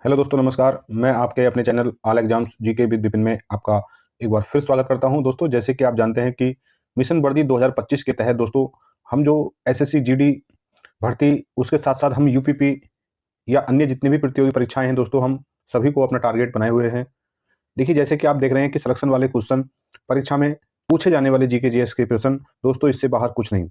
Hello दोस्तों, नमस्कार। मैं आपके अपने channel all exams GK with Vipin में आपका एक बार फिर स्वागत करता हूं। दोस्तों, जैसे कि आप जानते हैं कि मिशन वर्दी 2025 के तहत दोस्तों हम जो एसएससी जीडी भर्ती, उसके साथ साथ हम यूपीपी या अन्य जितनी भी प्रतियोगी परीक्षाएं हैं दोस्तों, हम सभी को अपना टारगेट बनाए हुए हैं। देखिए, जैसे कि आप देख रहे हैं कि सिलेक्शन वाले क्वेश्चन, परीक्षा में पूछे जाने वाले जीके जीएस के प्रश्न दोस्तों, इससे बाहर कुछ नहीं।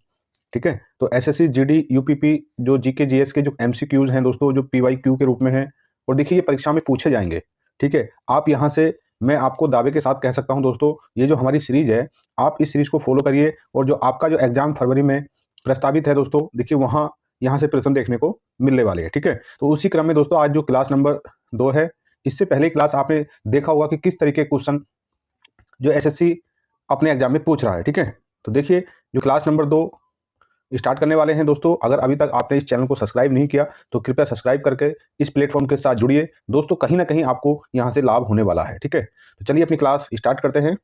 ठीक है, तो एसएससी जीडी यूपीपी जो जीके जीएस के जो एमसीक्यूज हैं दोस्तों, जो पीवाईक्यू के रूप में हैं, और देखिए ये परीक्षा में पूछे जाएंगे। ठीक है, आप यहाँ से, मैं आपको दावे के साथ कह सकता हूँ दोस्तों, ये जो हमारी सीरीज है, आप इस सीरीज को फॉलो करिए, और जो आपका जो एग्जाम फरवरी में प्रस्तावित है दोस्तों, देखिए वहाँ यहाँ से प्रश्न देखने को मिलने वाले हैं। ठीक है, तो उसी क्रम में दोस्तों आज जो क्लास नंबर 2 है, इससे पहले क्लास आपने देखा होगा कि किस तरीके के क्वेश्चन जो एसएससी अपने एग्जाम में पूछ रहा है। ठीक है, तो देखिए जो क्लास नंबर 2 स्टार्ट करने वाले हैं दोस्तों, अगर अभी तक आपने इस चैनल को सब्सक्राइब नहीं किया तो कृपया सब्सक्राइब करके इस प्लेटफॉर्म के साथ जुड़िए दोस्तों, कहीं ना कहीं आपको यहां से लाभ होने वाला है। ठीक है, तो चलिए अपनी क्लास स्टार्ट करते हैं।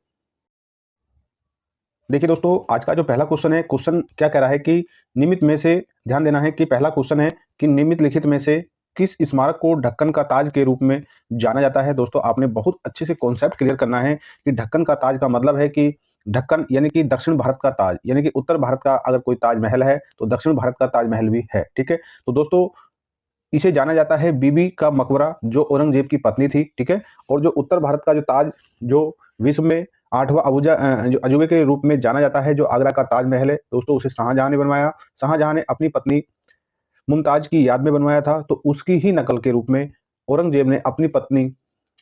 देखिए दोस्तों, आज का जो पहला क्वेश्चन है, क्वेश्चन क्या कह रहा है कि निम्नलिखित में से, ध्यान देना है कि पहला क्वेश्चन है कि निम्नलिखित में से किस स्मारक को ढक्कन का ताज के रूप में जाना जाता है। दोस्तों, आपने बहुत अच्छे से कॉन्सेप्ट क्लियर करना है कि ढक्कन का ताज का मतलब है कि ढक्कन यानी कि दक्षिण भारत का ताज, यानी कि उत्तर भारत का अगर कोई ताजमहल है तो दक्षिण भारत का ताजमहल भी है। ठीक है, तो दोस्तों इसे जाना जाता है बीबी का मकबरा, जो औरंगजेब की पत्नी थी। ठीक है, और जो उत्तर भारत का जो ताज, जो विश्व में 8वां जो अजूबे के रूप में जाना जाता है, जो आगरा का ताजमहल है दोस्तों, उसे शाहजहां ने बनवाया। शाहजहां ने अपनी पत्नी मुमताज की याद में बनवाया था, तो उसकी ही नकल के रूप में औरंगजेब ने अपनी पत्नी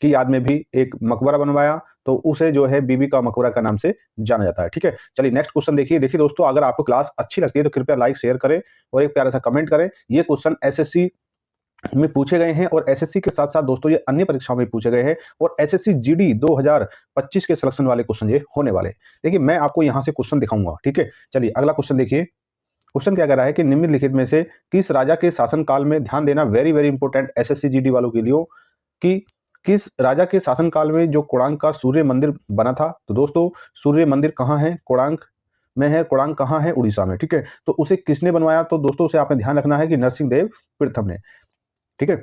की याद में भी एक मकबरा बनवाया, तो उसे जो है बीबी का मकबरा का नाम से जाना जाता है। ठीक है, चलिए नेक्स्ट क्वेश्चन देखिए। देखिए दोस्तों, अगर आपको क्लास अच्छी लगती है तो कृपया लाइक शेयर करें और एक प्यारा सा कमेंट करें। ये क्वेश्चन एसएससी में पूछे गए हैं, और एसएससी के साथ साथ दोस्तों ये अन्य परीक्षाओं में पूछे गए हैं, और एसएससी जीडी 2025 के सिलेक्शन वाले क्वेश्चन ये होने वाले। देखिए मैं आपको यहां से क्वेश्चन दिखाऊंगा। ठीक है, चलिए अगला क्वेश्चन देखिए। क्वेश्चन क्या कह रहा है कि निम्नलिखित में से किस राजा के शासनकाल में, ध्यान देना, very very important SSC GD वालों के लिए, कि किस राजा के शासनकाल में जो कोणार्क का सूर्य मंदिर बना था। तो दोस्तों सूर्य मंदिर कहाँ है? कोणार्क में है। कोणार्क कहाँ है? उड़ीसा में। ठीक है, तो उसे किसने बनवाया? तो दोस्तों उसे आपने ध्यान रखना है कि नरसिंह देव प्रथम ने। ठीक है,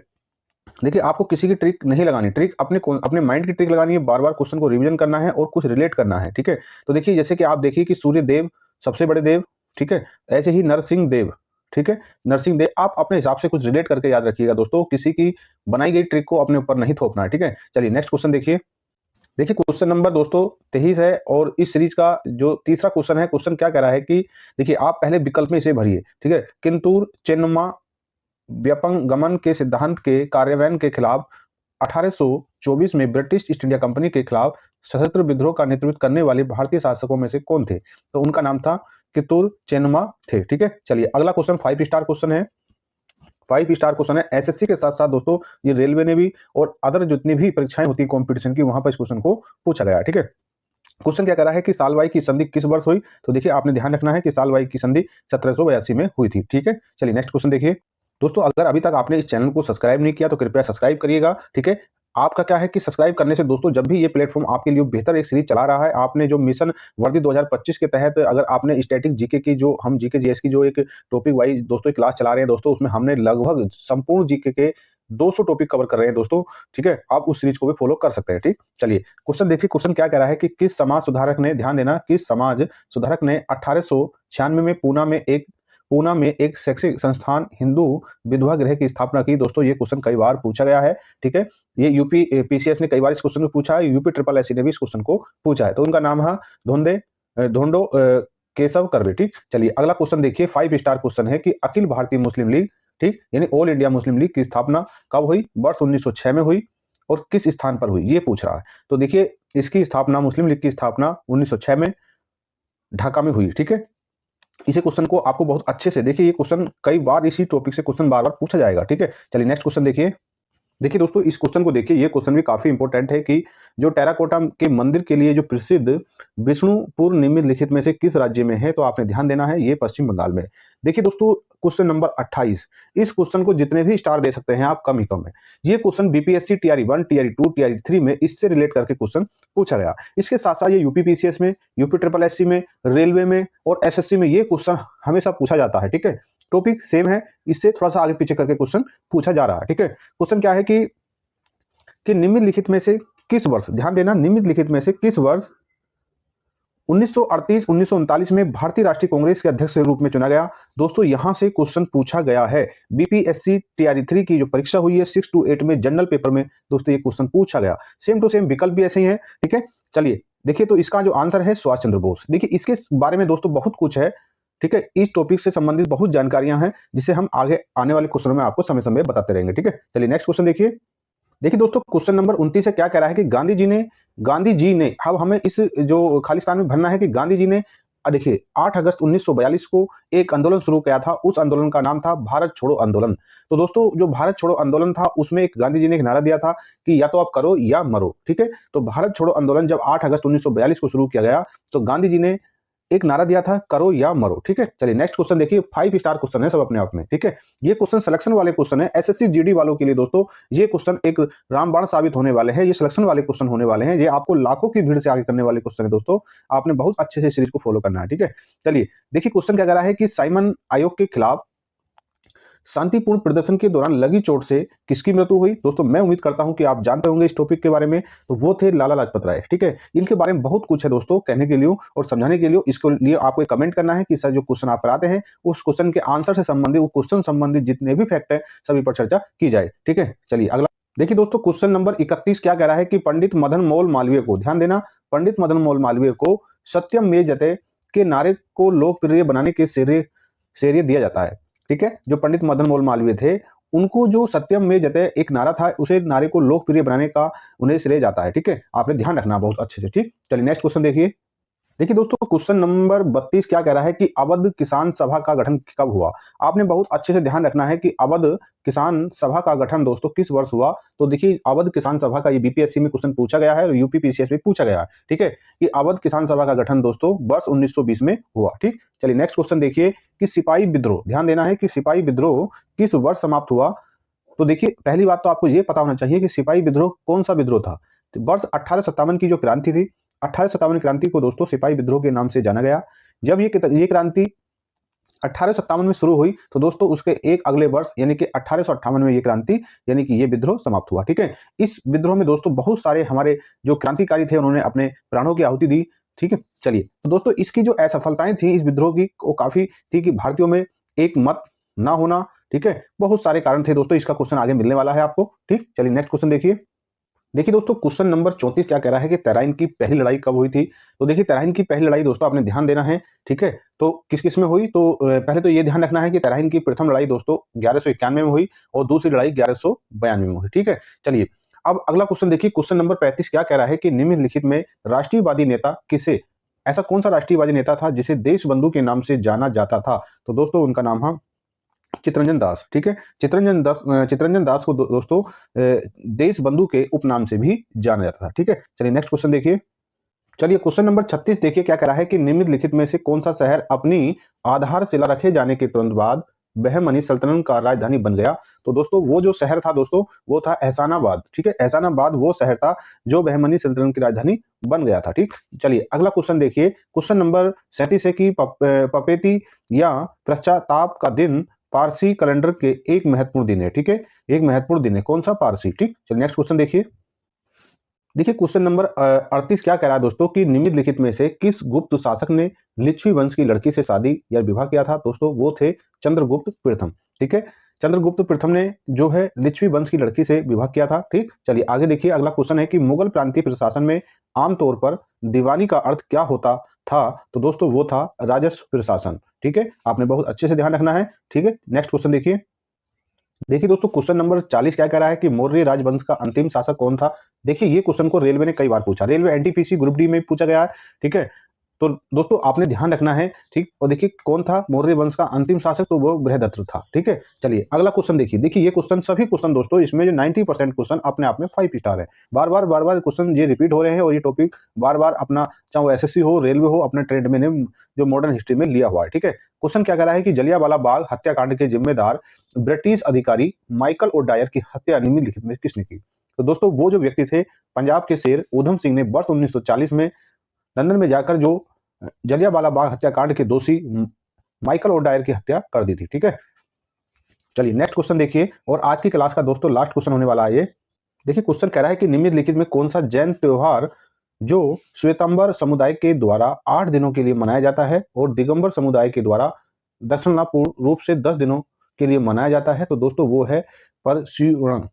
देखिए आपको किसी की ट्रिक नहीं लगानी, ट्रिक अपने माइंड की ट्रिक लगानी है, बार बार क्वेश्चन को रिवीजन करना है और कुछ रिलेट करना है। ठीक है, तो देखिए जैसे कि आप देखिए कि सूर्य देव सबसे बड़े देव। ठीक है, ऐसे ही नरसिंह देव। ठीक है, नरसिंह देव, आप अपने हिसाब से कुछ रिलेट करके याद रखिएगा दोस्तों, किसी की बनाई गई ट्रिक को अपने ऊपर नहीं थोपना है। ठीक है, चलिए नेक्स्ट क्वेश्चन देखिए। देखिए क्वेश्चन नंबर दोस्तों 23 है, और इस सीरीज का जो तीसरा क्वेश्चन है, क्वेश्चन क्या कह रहा है कि देखिए आप पहले विकल्प में इसे भरिए। ठीक है, किंतु चेन्नम्मा व्यापंगमन के सिद्धांत के कार्यान्वयन के खिलाफ 1824 में ब्रिटिश ईस्ट इंडिया कंपनी के खिलाफ सशस्त्र विद्रोह का नेतृत्व करने वाले भारतीय शासकों में से कौन थे? तो उनका नाम था कित्तूर चेन्नम्मा थे। ठीक है, चलिए अगला क्वेश्चन 5 स्टार क्वेश्चन है। 5 स्टार क्वेश्चन है। एसएससी के साथ साथ दोस्तों ये रेलवे ने भी और अदर जितनी भी परीक्षाएं होती है कॉम्पिटिशन की, वहां पर इस क्वेश्चन को पूछा गया है। ठीक है, क्वेश्चन क्या कह रहा है कि सालवाई की संधि किस वर्ष हुई? तो देखिए आपने ध्यान रखना है कि सालवाई की संधि 1782 में हुई थी। ठीक है, चलिए नेक्स्ट क्वेश्चन देखिए। दोस्तों अगर अभी तक आपने इस चैनल को सब्सक्राइब नहीं किया तो कृपया सब्सक्राइब करिएगा। ठीक है, आपका क्या है कि सब्सक्राइब करने से दोस्तों, जब भी ये प्लेटफॉर्म आपके लिए बेहतर एक सीरीज चला रहा है, आपने जो मिशन वर्दी 2025 के तहत, अगर आपने स्टैटिक जीके की, जो हम जीके जीएस की जो एक टॉपिक वाइज दोस्तों एक क्लास चला रहे हैं दोस्तों, उसमें हमने लगभग संपूर्ण जीके के 200 टॉपिक कवर कर रहे हैं दोस्तों। ठीक है, आप उस सीरीज को भी फॉलो कर सकते हैं। ठीक, चलिए क्वेश्चन देखिए। क्वेश्चन क्या कह रहा है कि किस समाज सुधारक ने, ध्यान देना, किस समाज सुधारक ने 1896 में पूना में एक शैक्षिक संस्थान हिंदू विधवा गृह की स्थापना की? दोस्तों ये क्वेश्चन कई बार पूछा गया है। ठीक है, ये यूपी पीसीएस ने कई बार इस क्वेश्चन को पूछा है, यूपी ट्रिपल एससी ने भी इस क्वेश्चन को पूछा है। तो उनका नाम है धोंडो केशव कर्वे। ठीक, चलिए अगला क्वेश्चन देखिए। 5 स्टार क्वेश्चन है कि अखिल भारतीय मुस्लिम लीग, ठीक, यानी ऑल इंडिया मुस्लिम लीग की स्थापना कब हुई? वर्ष 1906 में हुई, और किस स्थान पर हुई? ये पूछ रहा है। तो देखिए इसकी स्थापना, मुस्लिम लीग की स्थापना 1906 में ढाका में हुई। ठीक है, इसी क्वेश्चन को आपको बहुत अच्छे से देखिए, ये क्वेश्चन कई बार इसी टॉपिक से क्वेश्चन बार बार पूछा जाएगा। ठीक है, चलिए नेक्स्ट क्वेश्चन देखिए। देखिए दोस्तों इस क्वेश्चन को देखिए, ये क्वेश्चन भी काफी इंपॉर्टेंट है कि जो टेराकोटा के मंदिर के लिए जो प्रसिद्ध विष्णुपुर निम्नलिखित में से किस राज्य में है? तो आपने ध्यान देना है, ये पश्चिम बंगाल में। देखिए दोस्तों क्वेश्चन नंबर 28, इस क्वेश्चन को जितने भी स्टार दे सकते हैं आप, कम ही कम है। ये question BPSC TRE 1, TRE 2, TRE 3 में इससे रिलेट करके क्वेश्चन पूछा गया। इसके साथ साथ ये यूपी पीसीएस में, यूपी ट्रिपल एससी में, रेलवे में और एसएससी में ये क्वेश्चन हमेशा पूछा जाता है। ठीक है, टॉपिक सेम है, इससे थोड़ा सा आगे पीछे करके क्वेश्चन पूछा जा रहा है। ठीक है, क्वेश्चन क्या है कि कि निम्नलिखित में से किस वर्ष, ध्यान देना, निम्नलिखित में से किस वर्ष 1938-1939 में भारतीय राष्ट्रीय कांग्रेस के अध्यक्ष के रूप में चुना गया। दोस्तों यहां से क्वेश्चन पूछा गया है, बीपीएससी टीआरई 3 की जो परीक्षा हुई है 6 to 8 में जनरल पेपर में दोस्तों ये क्वेश्चन पूछा गया। सेम टू सेम विकल्प भी ऐसे ही है, ठीक है। चलिए देखिए, तो इसका जो आंसर है सुभाष चंद्र बोस। देखिए इसके बारे में दोस्तों बहुत कुछ है, ठीक है, इस टॉपिक से संबंधित बहुत जानकारियां हैं जिसे हम आगे आने वाले क्वेश्चनों में आपको समय समय बताते रहेंगे, ठीक है। चलिए नेक्स्ट क्वेश्चन देखिए। देखिए दोस्तों क्वेश्चन नंबर 29 से क्या कह रहा है कि गांधी जी ने अब हमें इस जो खालिस्तान में भरना है कि गांधी जी ने देखिए 8 अगस्त 1942 को एक आंदोलन शुरू किया था, उस आंदोलन का नाम था भारत छोड़ो आंदोलन। तो दोस्तों जो भारत छोड़ो आंदोलन था उसमें एक गांधी जी ने एक नारा दिया था कि या तो आप करो या मरो, ठीक है। तो भारत छोड़ो आंदोलन जब 8 अगस्त 1942 को शुरू किया गया तो गांधी जी ने एक नारा दिया था, करो या मरो, ठीक है। चलिए नेक्स्ट क्वेश्चन देखिए, 5 स्टार क्वेश्चन है सब अपने आप में, ठीक है। ये क्वेश्चन सिलेक्शन वाले क्वेश्चन है, एसएससी जीडी वालों के लिए दोस्तों ये क्वेश्चन एक रामबाण साबित होने वाले हैं। ये सिलेक्शन वाले क्वेश्चन होने वाले हैं, ये आपको लाखों की भीड़ से आगे करने वाले क्वेश्चन है दोस्तों। आपने बहुत अच्छे से सीरीज को फॉलो करना है, ठीक है। चलिए देखिए क्वेश्चन क्या कह रहा है कि साइमन आयोग के खिलाफ शांतिपूर्ण प्रदर्शन के दौरान लगी चोट से किसकी मृत्यु हुई। दोस्तों मैं उम्मीद करता हूं कि आप जानते होंगे इस टॉपिक के बारे में, तो वो थे लाला लाजपत राय, ठीक है। इनके बारे में बहुत कुछ है दोस्तों कहने के लिए और समझाने के लिए। इसके लिए आपको एक कमेंट करना है कि सर जो क्वेश्चन आप कराते हैं उस क्वेश्चन के आंसर से संबंधित, वो क्वेश्चन संबंधित जितने भी फैक्ट है सभी पर चर्चा की जाए, ठीक है। चलिए अगला देखिए दोस्तों, क्वेश्चन नंबर 31 क्या कह रहा है कि पंडित मदन मोहन मालवीय को, ध्यान देना, पंडित मदन मोहन मालवीय को सत्यम में जते के नारे को लोकप्रिय बनाने के श्रेय दिया जाता है, ठीक है। जो पंडित मदन मोहन मालवीय थे उनको जो सत्यम में जते एक नारा था, उसे नारे को लोकप्रिय बनाने का उन्हें श्रेय जाता है, ठीक है। आपने ध्यान रखना बहुत अच्छे से, ठीक। चलिए नेक्स्ट क्वेश्चन देखिए। देखिए दोस्तों क्वेश्चन नंबर 32 क्या कह रहा है कि अवध किसान सभा का गठन कब हुआ। आपने बहुत अच्छे से ध्यान रखना है कि अवध किसान सभा का गठन दोस्तों किस वर्ष हुआ। तो देखिए अवध किसान सभा का ये बीपीएससी में क्वेश्चन पूछा गया है और यूपी पीसीएस में पूछा गया है, ठीक है, कि अवध किसान सभा का गठन दोस्तों वर्ष 1920 में हुआ, ठीक। चलिए नेक्स्ट क्वेश्चन देखिए कि सिपाही विद्रोह, ध्यान देना है कि सिपाही विद्रोह किस वर्ष समाप्त हुआ। तो देखिए पहली बात तो आपको ये पता होना चाहिए कि सिपाही विद्रोह कौन सा विद्रोह था। तो वर्ष 1857 की जो क्रांति थी, 1857 क्रांति को दोस्तों सिपाही विद्रोह के नाम से जाना गया। जब ये क्रांति 1857 में शुरू हुई तो दोस्तों उसके एक अगले वर्ष यानी कि 1858 में ये क्रांति यानी कि ये विद्रोह समाप्त हुआ, ठीक है। इस विद्रोह में दोस्तों बहुत सारे हमारे जो क्रांतिकारी थे उन्होंने अपने प्राणों की आहुति दी, ठीक है। चलिए तो दोस्तों इसकी जो असफलताएं थी इस विद्रोह की वो काफी थी कि भारतीयों में एक मत ना होना, ठीक है, बहुत सारे कारण थे दोस्तों। इसका क्वेश्चन आगे मिलने वाला है आपको, ठीक। चलिए नेक्स्ट क्वेश्चन देखिए। देखिए दोस्तों क्वेश्चन नंबर 34 क्या कह रहा है कि तराइन की पहली लड़ाई कब हुई थी। तो देखिए तराइन की पहली लड़ाई दोस्तों आपने ध्यान देना है, ठीक है। तो किस किस में हुई, तो पहले तो ये ध्यान रखना है कि तराइन की प्रथम लड़ाई दोस्तों 1191 में हुई और दूसरी लड़ाई 1192 में हुई, ठीक है। चलिए अब अगला क्वेश्चन देखिए, क्वेश्चन नंबर 35 क्या कह रहा है कि निम्नलिखित में राष्ट्रीयवादी नेता किसे, ऐसा कौन सा राष्ट्रीयवादी नेता था जिसे देश बंधु के नाम से जाना जाता था। तो दोस्तों उनका नाम है चित्तरंजन दास, ठीक है। चित्तरंजन दास को दोस्तों देश बंधु के उपनाम से भी जाना जाता था, ठीक है। चलिए नेक्स्ट क्वेश्चन देखिए। चलिए क्वेश्चन नंबर 36 देखिए क्या कह रहा है कि निम्नलिखित में से कौन सा शहर अपनी आधारशिला रखे जाने के तुरंत बाद बहमनी सल्तनत का राजधानी बन गया। तो दोस्तों वो जो शहर था दोस्तों वो था एहसानाबाद, ठीक है। एहसानाबाद वो शहर था जो बहमनी सल्तनत की राजधानी बन गया था, ठीक। चलिए अगला क्वेश्चन देखिए, क्वेश्चन नंबर 37 है कि पपेती या पश्चाताप का दिन पारसी कैलेंडर के एक महत्वपूर्ण दिन है, ठीक है, एक महत्वपूर्ण दिन है, कौन सा, पारसी, ठीक। चलिए नेक्स्ट क्वेश्चन देखिए। देखिए क्वेश्चन नंबर 38 क्या कह रहा है दोस्तों कि निम्नलिखित में से किस गुप्त शासक ने लिच्छवी वंश की लड़की से शादी या विवाह किया था। दोस्तों वो थे चंद्रगुप्त प्रथम, ठीक है। चंद्रगुप्त प्रथम ने जो है लिच्छवी वंश की लड़की से विवाह किया था, ठीक। चलिए आगे देखिए, अगला क्वेश्चन है कि मुगल प्रांतीय प्रशासन में आमतौर पर दीवानी का अर्थ क्या होता था। तो दोस्तों वो था राजस्व प्रशासन, ठीक है। आपने बहुत अच्छे से ध्यान रखना है, ठीक है। नेक्स्ट क्वेश्चन देखिए। देखिए दोस्तों क्वेश्चन नंबर 40 क्या कह रहा है कि मौर्य राजवंश का अंतिम शासक कौन था। देखिए ये क्वेश्चन को रेलवे ने कई बार पूछा, रेलवे एनटीपीसी ग्रुप डी में पूछा गया है, ठीक है। तो दोस्तों आपने ध्यान रखना है, ठीक। और देखिए कौन था मौर्य वंश का अंतिम शासक, तो वो बृहदत्त था, ठीक है। चलिए अगला क्वेश्चन देखिए। देखिए ये क्वेश्चन सभी क्वेश्चन दोस्तों इसमें जो 90% क्वेश्चन अपने आप में 5 स्टार है। बार बार क्वेश्चन ये रिपीट हो रहे हैं और ये टॉपिक बार बार अपना चाहे वो एसएससी हो रेलवे हो अपने ट्रेड में ने जो मॉडर्न हिस्ट्री में लिया हुआ है, ठीक है। क्वेश्चन क्या कह रहा है कि जलियांवाला बाग हत्याकांड के जिम्मेदार ब्रिटिश अधिकारी माइकल ओडायर की हत्या निम्नलिखित में किसने की। तो दोस्तों वो जो व्यक्ति थे पंजाब के शेर ऊधम सिंह ने वर्ष 1940 में लंदन में जाकर जो जलियांवाला बाग हत्याकांड के दोषी माइकल ओडायर की हत्या कर दी थी, ठीक है। चलिए नेक्स्ट क्वेश्चन देखिए और आज की क्लास का दोस्तों लास्ट क्वेश्चन होने वाला है ये। देखिए क्वेश्चन कह रहा है कि निम्नलिखित में कौन सा जैन त्योहार जो श्वेतांबर समुदाय के द्वारा 8 दिनों के लिए मनाया जाता है और दिगंबर समुदाय के द्वारा दक्षिणापूर्ण रूप से 10 दिनों के लिए मनाया जाता है। तो दोस्तों वो है पर्युषण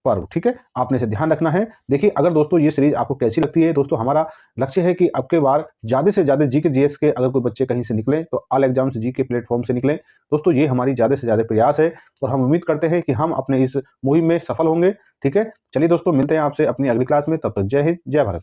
पर्व। ठीक है, आपने इसे ध्यान रखना है। देखिए अगर दोस्तों ये सीरीज आपको कैसी लगती है, दोस्तों हमारा लक्ष्य है कि आपके बार ज़्यादा से ज़्यादा जी के जीएस के अगर कोई बच्चे कहीं से निकले तो ऑल एग्जाम्स जी के प्लेटफॉर्म से निकले। दोस्तों ये हमारी ज़्यादा से ज़्यादा प्रयास है और हम उम्मीद करते हैं कि हम अपने इस मुहिम में सफल होंगे। ठीक है, चलिए दोस्तों मिलते हैं आपसे अपनी अगली क्लास में, तब तक जय हिंद जय भारत।